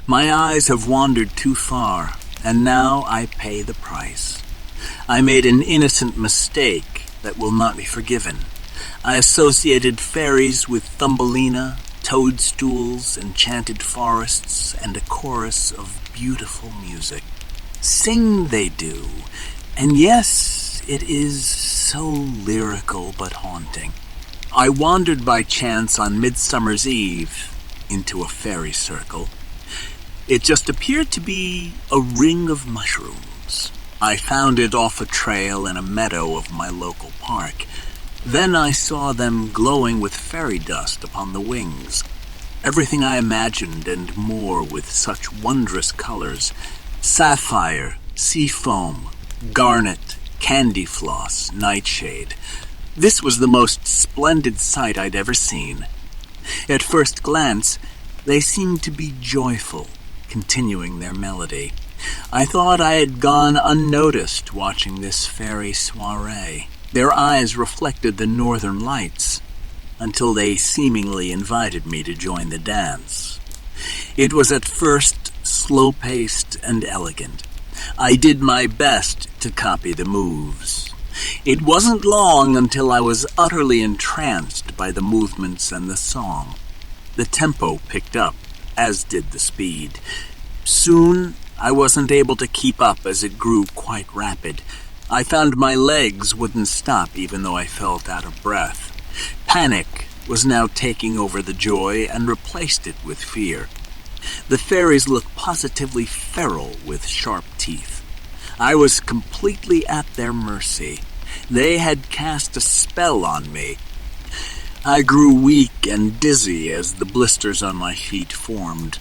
My eyes have wandered too far, and now I pay the price. I made an innocent mistake that will not be forgiven. I associated fairies with Thumbelina, toadstools, enchanted forests, and a chorus of beautiful music. Sing they do, and yes, it is so lyrical but haunting. I wandered by chance on Midsummer's Eve into a fairy circle. It just appeared to be a ring of mushrooms. I found it off a trail in a meadow of my local park. Then I saw them glowing with fairy dust upon the wings. Everything I imagined and more with such wondrous colors. Sapphire, sea foam, garnet, candy floss, nightshade. This was the most splendid sight I'd ever seen. At first glance, they seemed to be joyful, continuing their melody. I thought I had gone unnoticed watching this fairy soiree. Their eyes reflected the northern lights, until they seemingly invited me to join the dance. It was at first slow-paced and elegant. I did my best to copy the moves. It wasn't long until I was utterly entranced by the movements and the song. The tempo picked up, as did the speed. Soon, I wasn't able to keep up as it grew quite rapid. I found my legs wouldn't stop even though I felt out of breath. Panic was now taking over the joy and replaced it with fear. The fairies looked positively feral with sharp teeth. I was completely at their mercy. They had cast a spell on me. I grew weak and dizzy as the blisters on my feet formed.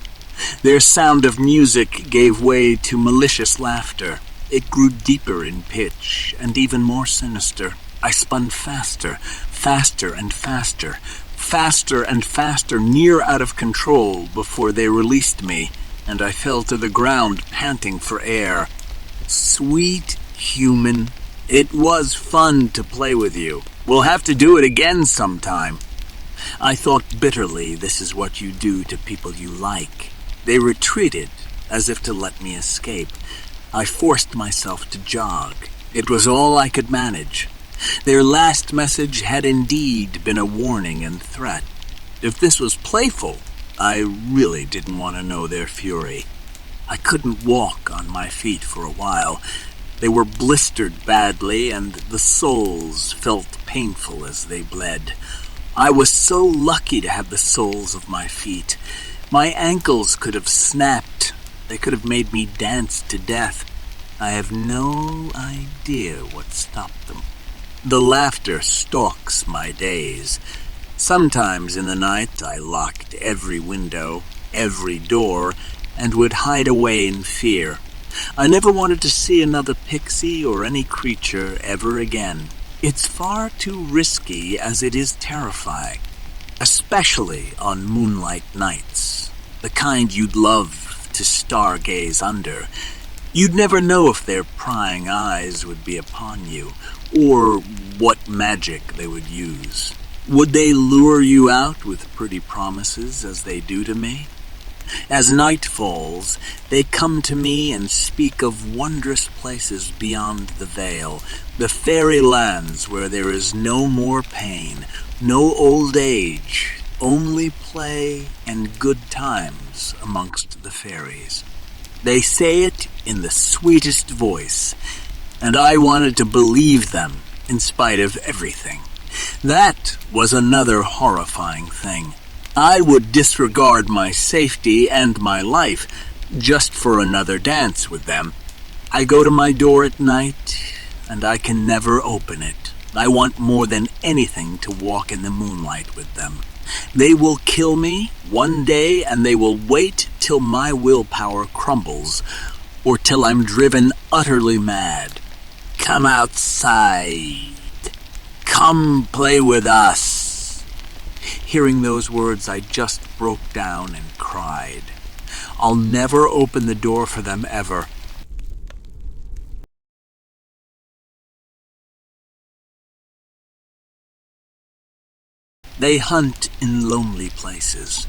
Their sound of music gave way to malicious laughter. It grew deeper in pitch and even more sinister. I spun faster, faster and faster, faster and faster, near out of control before they released me, and I fell to the ground, panting for air. Sweet human, it was fun to play with you. We'll have to do it again sometime. I thought bitterly, this is what you do to people you like. They retreated, as if to let me escape. I forced myself to jog. It was all I could manage. Their last message had indeed been a warning and threat. If this was playful, I really didn't want to know their fury. I couldn't walk on my feet for a while. They were blistered badly, and the soles felt painful as they bled. I was so lucky to have the soles of my feet. My ankles could have snapped. They could have made me dance to death. I have no idea what stopped them. The laughter stalks my days. Sometimes in the night I locked every window, every door, and would hide away in fear. I never wanted to see another pixie or any creature ever again. It's far too risky as it is terrifying, especially on moonlight nights, the kind you'd love to stargaze under. You'd never know if their prying eyes would be upon you, or what magic they would use. Would they lure you out with pretty promises as they do to me? As night falls, they come to me and speak of wondrous places beyond the veil, the fairy lands where there is no more pain, no old age, only play and good times amongst the fairies. They say it in the sweetest voice, and I wanted to believe them in spite of everything. That was another horrifying thing. I would disregard my safety and my life just for another dance with them. I go to my door at night, and I can never open it. I want more than anything to walk in the moonlight with them. They will kill me one day, and they will wait till my willpower crumbles, or till I'm driven utterly mad. Come outside. Come play with us. Hearing those words, I just broke down and cried. I'll never open the door for them ever. They hunt in lonely places.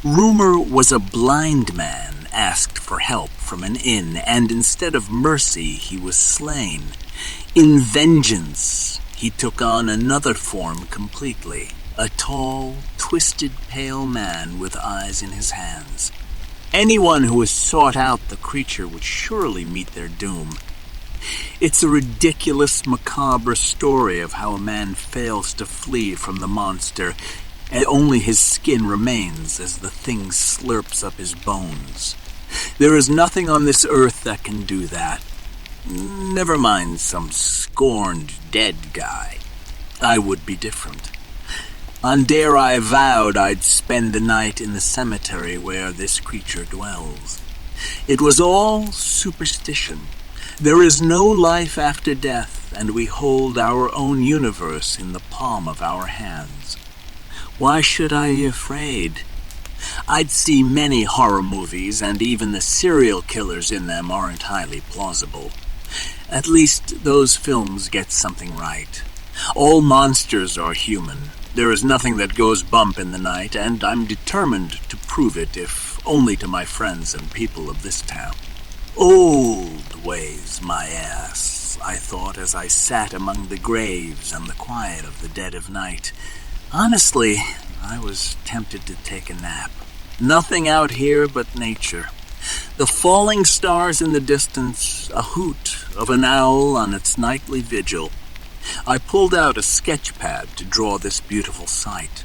Rumor was a blind man asked for help from an inn, and instead of mercy, he was slain. In vengeance, he took on another form completely, a tall, twisted, pale man with eyes in his hands. Anyone who has sought out the creature would surely meet their doom. It's a ridiculous, macabre story of how a man fails to flee from the monster, and only his skin remains as the thing slurps up his bones. There is nothing on this earth that can do that. Never mind some scorned dead guy. I would be different. On Dare I vowed I'd spend the night in the cemetery where this creature dwells. It was all superstition. There is no life after death, and we hold our own universe in the palm of our hands. Why should I be afraid? I'd see many horror movies, and even the serial killers in them aren't highly plausible. At least those films get something right. All monsters are human. There is nothing that goes bump in the night, and I'm determined to prove it, if only to my friends and people of this town. Old ways, my ass, I thought as I sat among the graves and the quiet of the dead of night. Honestly, I was tempted to take a nap. Nothing out here but nature. The falling stars in the distance, a hoot of an owl on its nightly vigil. I pulled out a sketch pad to draw this beautiful sight.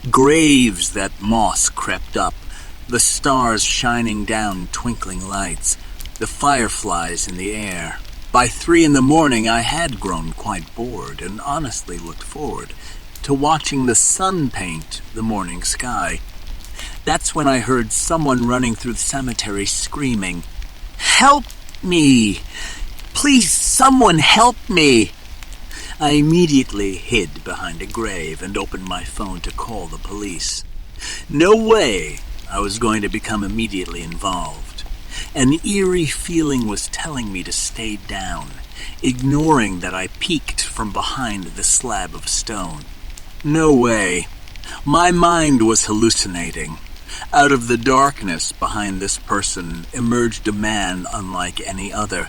Graves that moss crept up, the stars shining down twinkling lights, the fireflies in the air. By 3 a.m, I had grown quite bored and honestly looked forward to watching the sun paint the morning sky. That's when I heard someone running through the cemetery screaming, "Help me! Please, someone help me!" I immediately hid behind a grave and opened my phone to call the police. No way I was going to become immediately involved. An eerie feeling was telling me to stay down, ignoring that I peeked from behind the slab of stone. No way. My mind was hallucinating. Out of the darkness behind this person emerged a man unlike any other,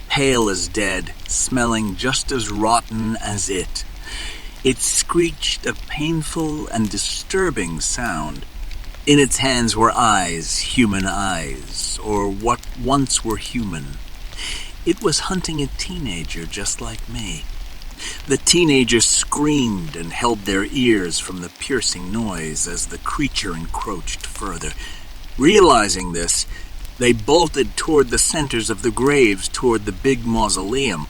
pale as dead, smelling just as rotten as it. It screeched a painful and disturbing sound. In its hands were eyes, human eyes, or what once were human. It was hunting a teenager just like me. The teenager screamed and held their ears from the piercing noise as the creature encroached further. Realizing this, they bolted toward the centers of the graves toward the big mausoleum.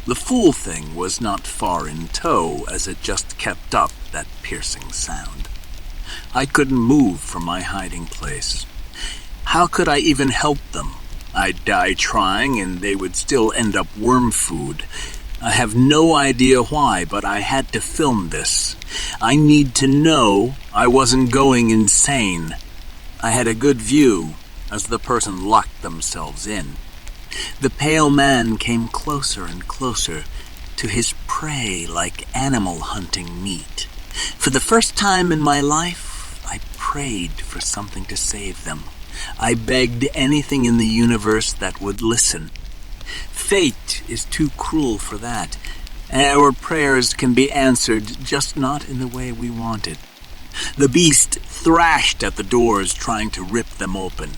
The fool thing was not far in tow as it just kept up that piercing sound. I couldn't move from my hiding place. How could I even help them? I'd die trying and they would still end up worm food. I have no idea why, but I had to film this. I need to know I wasn't going insane. I had a good view as the person locked themselves in. The pale man came closer and closer to his prey like animal hunting meat. For the first time in my life, I prayed for something to save them. I begged anything in the universe that would listen. Fate is too cruel for that. Our prayers can be answered, just not in the way we wanted. The beast thrashed at the doors, trying to rip them open.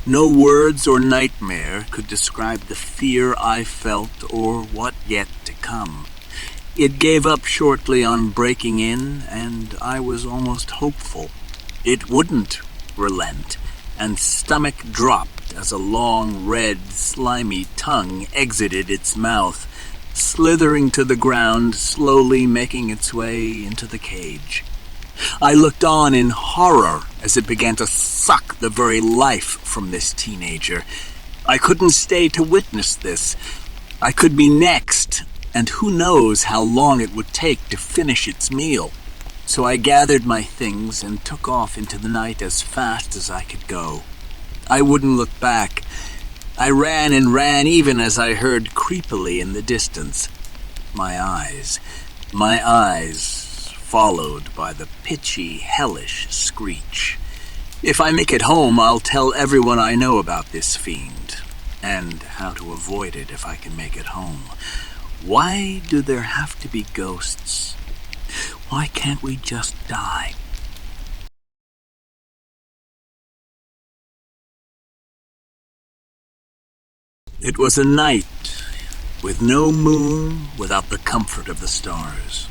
No words or nightmare could describe the fear I felt or what yet to come. It gave up shortly on breaking in, and I was almost hopeful. It wouldn't relent, and stomach dropped as a long, red, slimy tongue exited its mouth, slithering to the ground, slowly making its way into the cage. I looked on in horror as it began to suck the very life from this teenager. I couldn't stay to witness this. I could be next, and who knows how long it would take to finish its meal. So I gathered my things and took off into the night as fast as I could go. I wouldn't look back. I ran and ran even as I heard creepily in the distance. My eyes, followed by the pitchy, hellish screech. If I make it home, I'll tell everyone I know about this fiend, and how to avoid it if I can make it home. Why do there have to be ghosts? Why can't we just die? It was a night with no moon, without the comfort of the stars.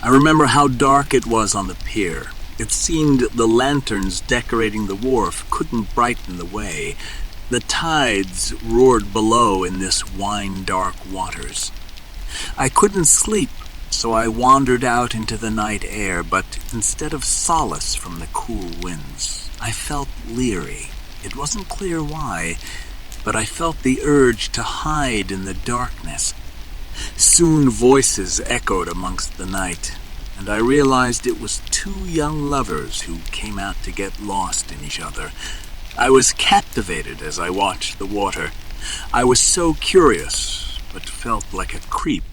I remember how dark it was on the pier. It seemed the lanterns decorating the wharf couldn't brighten the way. The tides roared below in this wine-dark waters. I couldn't sleep, so I wandered out into the night air, but instead of solace from the cool winds, I felt leery. It wasn't clear why, but I felt the urge to hide in the darkness. Soon voices echoed amongst the night, and I realized it was two young lovers who came out to get lost in each other. I was captivated as I watched the water. I was so curious, but felt like a creep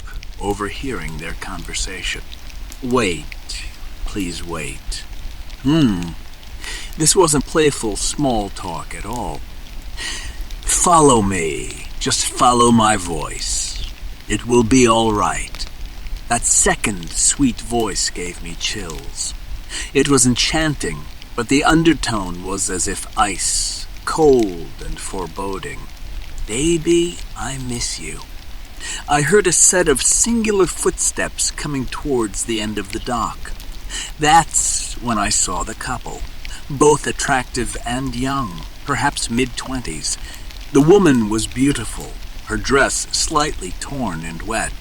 overhearing their conversation. Wait, please wait. This wasn't playful small talk at all. Follow me, just follow my voice. It will be all right. That second sweet voice gave me chills. It was enchanting, but the undertone was as if ice, cold and foreboding. Baby, I miss you. I heard a set of singular footsteps coming towards the end of the dock. That's when I saw the couple, both attractive and young, perhaps mid-20s. The woman was beautiful, her dress slightly torn and wet.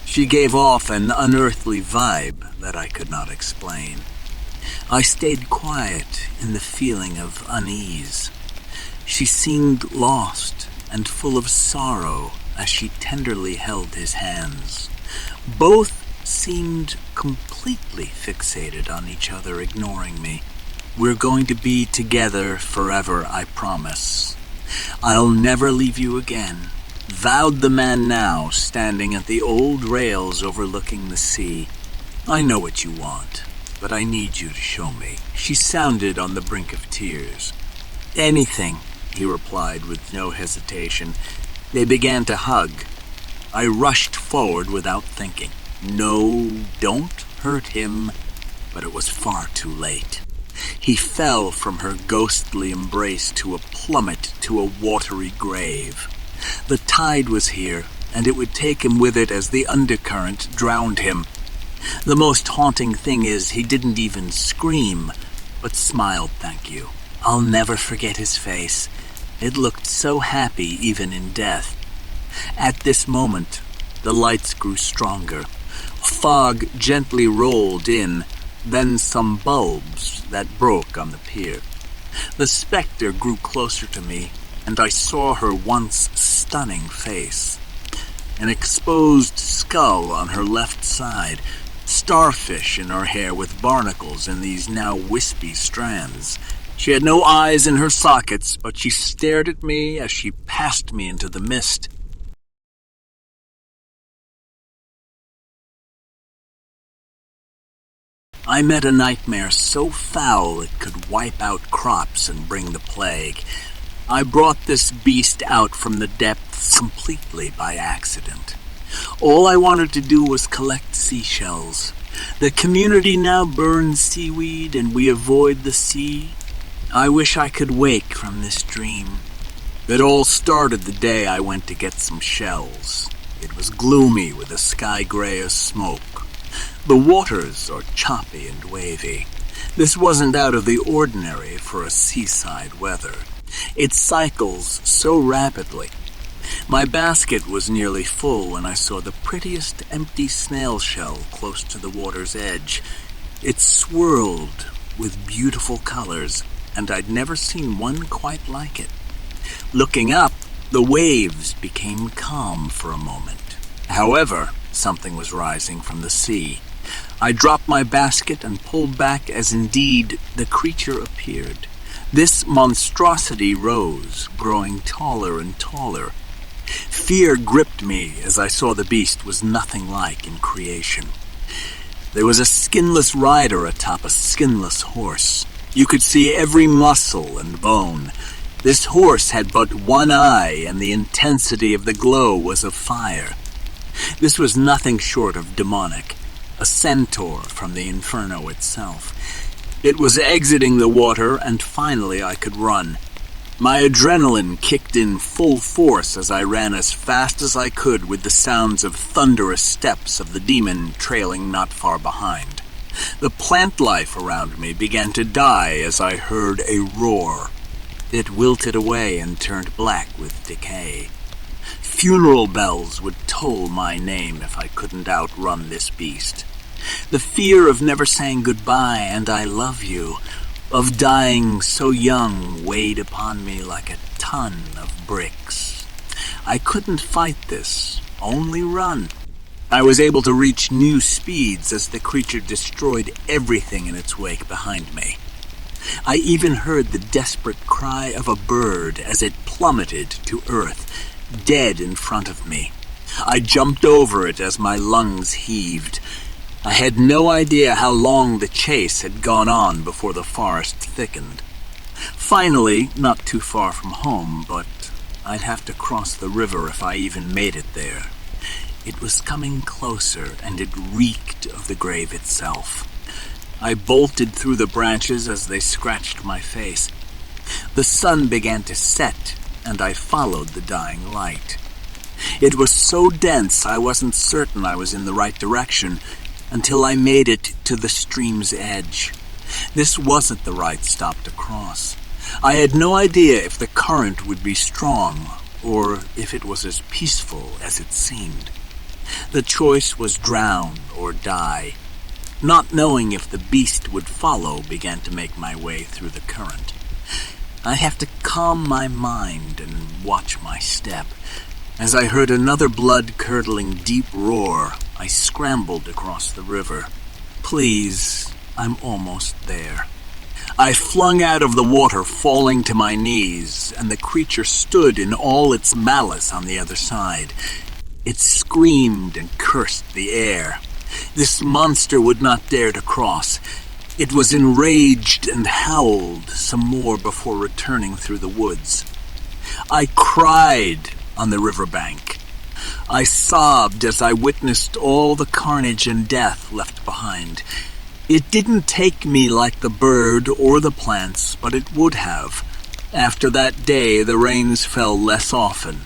She gave off an unearthly vibe that I could not explain. I stayed quiet in the feeling of unease. She seemed lost and full of sorrow as she tenderly held his hands. Both seemed completely fixated on each other, ignoring me. We're going to be together forever, I promise. I'll never leave you again, vowed the man now, standing at the old rails overlooking the sea. I know what you want, but I need you to show me. She sounded on the brink of tears. Anything, he replied with no hesitation. They began to hug. I rushed forward without thinking. No, don't hurt him. But it was far too late. He fell from her ghostly embrace to a plummet to a watery grave. The tide was here, and it would take him with it as the undercurrent drowned him. The most haunting thing is he didn't even scream, but smiled thank you. I'll never forget his face. It looked so happy even in death. At this moment, the lights grew stronger. Fog gently rolled in, then some bulbs that broke on the pier. The specter grew closer to me, and I saw her once stunning face. An exposed skull on her left side, starfish in her hair with barnacles in these now wispy strands. She had no eyes in her sockets, but she stared at me as she passed me into the mist. I met a nightmare so foul it could wipe out crops and bring the plague. I brought this beast out from the depths completely by accident. All I wanted to do was collect seashells. The community now burns seaweed and we avoid the sea. I wish I could wake from this dream. It all started the day I went to get some shells. It was gloomy with the sky gray as smoke. The waters are choppy and wavy. This wasn't out of the ordinary for a seaside weather. It cycles so rapidly. My basket was nearly full when I saw the prettiest empty snail shell close to the water's edge. It swirled with beautiful colors, and I'd never seen one quite like it. Looking up, the waves became calm for a moment. However, something was rising from the sea. I dropped my basket and pulled back as indeed the creature appeared. This monstrosity rose, growing taller and taller. Fear gripped me as I saw the beast was nothing like in creation. There was a skinless rider atop a skinless horse. You could see every muscle and bone. This horse had but one eye, and the intensity of the glow was of fire. This was nothing short of demonic, a centaur from the inferno itself. It was exiting the water, and finally I could run. My adrenaline kicked in full force as I ran as fast as I could, with the sounds of thunderous steps of the demon trailing not far behind. The plant life around me began to die as I heard a roar. It wilted away and turned black with decay. Funeral bells would toll my name if I couldn't outrun this beast. The fear of never saying goodbye and I love you, of dying so young, weighed upon me like a ton of bricks. I couldn't fight this, only run. I was able to reach new speeds as the creature destroyed everything in its wake behind me. I even heard the desperate cry of a bird as it plummeted to earth, dead in front of me. I jumped over it as my lungs heaved. I had no idea how long the chase had gone on before the forest thickened. Finally, not too far from home, but I'd have to cross the river if I even made it there. It was coming closer, and it reeked of the grave itself. I bolted through the branches as they scratched my face. The sun began to set, and I followed the dying light. It was so dense I wasn't certain I was in the right direction until I made it to the stream's edge. This wasn't the right stop to cross. I had no idea if the current would be strong or if it was as peaceful as it seemed. The choice was drown or die. Not knowing if the beast would follow began to make my way through the current. I have to calm my mind and watch my step. As I heard another blood-curdling deep roar, I scrambled across the river. Please, I'm almost there. I flung out of the water, falling to my knees, and the creature stood in all its malice on the other side. It screamed and cursed the air. This monster would not dare to cross. It was enraged and howled some more before returning through the woods. I cried on the riverbank. I sobbed as I witnessed all the carnage and death left behind. It didn't take me like the bird or the plants, but it would have. After that day, the rains fell less often.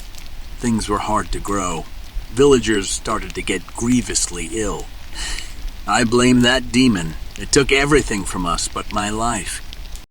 Things were hard to grow. Villagers started to get grievously ill. I blame that demon. It took everything from us but my life.